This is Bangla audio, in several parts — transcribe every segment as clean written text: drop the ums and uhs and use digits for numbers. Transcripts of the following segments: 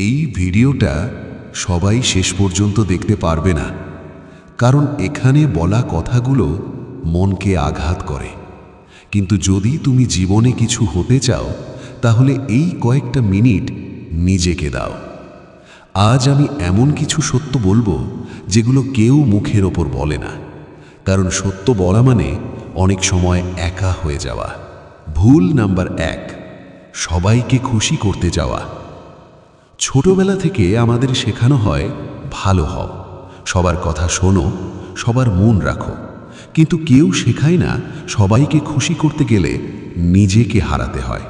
এই ভিডিওটা সবাই শেষ পর্যন্ত দেখতে পারবে না, কারণ এখানে বলা কথাগুলো মনকে আঘাত করে। কিন্তু যদি তুমি জীবনে কিছু হতে চাও, তাহলে এই কয়েকটা মিনিট নিজেকে দাও। আজ আমি এমন কিছু সত্য বলবো যেগুলো কেউ মুখের ওপর বলে না, কারণ সত্য বলা মানে অনেক সময় একা হয়ে যাওয়া। ভুল নাম্বার 1, সবাইকে খুশি করতে যাওয়া। ছোটবেলা থেকে আমাদের শেখানো হয় ভালো হও, সবার কথা শোনো, সবার মন রাখো, কিন্তু কেউ শেখায় না সবাইকে খুশি করতে গেলে নিজেকে হারাতে হয়।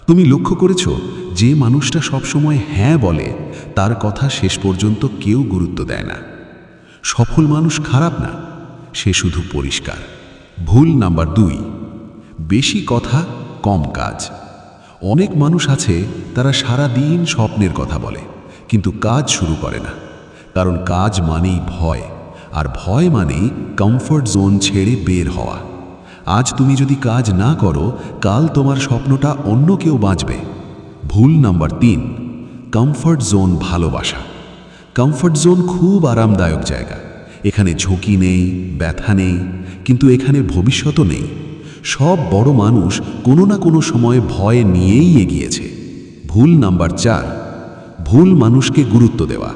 তুমি লক্ষ্য করেছো যে মানুষটা সবসময় হ্যাঁ বলে, তার কথা শেষ পর্যন্ত কেউ গুরুত্ব দেয় না। সফল মানুষ খারাপ না, সে শুধু পরিষ্কার। ভুল নাম্বার 2, বেশি কথা কম কাজ। অনেক মানুষ আছে, তারা সারা দিন স্বপ্নের কথা বলে কিন্তু কাজ শুরু করে না, কারণ কাজ মানেই ভয়, আর ভয় মানেই কমফর্ট জোন ছেড়ে বের হওয়া। আজ তুমি যদি কাজ না করো, কাল তোমার স্বপ্নটা অন্য কেউ বাঁচবে। ভুল নাম্বার 3, কমফর্ট জোন ভালোবাসা। কমফর্ট জোন খুব আরামদায়ক জায়গা, এখানে ঝুঁকি নেই, ব্যথা নেই, কিন্তু এখানে ভবিষ্যৎও নেই। সব বড় মানুষ কোনো না কোনো সময় ভয় নিয়েই এগিয়েছে। ভুল নাম্বার 4, ভুল মানুষকে গুরুত্ব দেওয়া।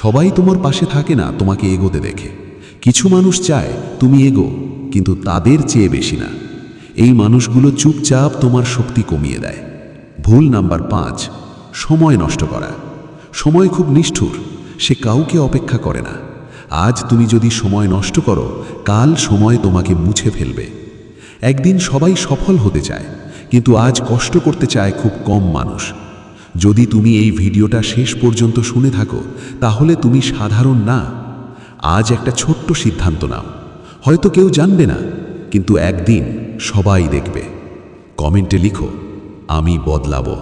সবাই তোমার পাশে থাকে না তোমাকে এগোতে দেখে। কিছু মানুষ চায় তুমি এগো, কিন্তু তাদের চেয়ে বেশি না। এই মানুষগুলো চুপচাপ তোমার শক্তি কমিয়ে দেয়। ভুল নাম্বার 5, সময় নষ্ট করা। সময় খুব নিষ্ঠুর, সে কাউকে অপেক্ষা করে না। আজ তুমি যদি সময় নষ্ট করো, কাল সময় তোমাকে মুছে ফেলবে। একদিন সবাই সফল হতে চায়, কিন্তু আজ কষ্ট করতে চায় খুব কম মানুষ। যদি তুমি এই ভিডিওটা শেষ পর্যন্ত শুনে থাকো, তাহলে তুমি সাধারণ না। আজ একটা ছোট্ট সিদ্ধান্ত নাও, হয়তো কেউ জানবে না, কিন্তু একদিন সবাই দেখবে। কমেন্টে লিখো, আমি বদলাবো।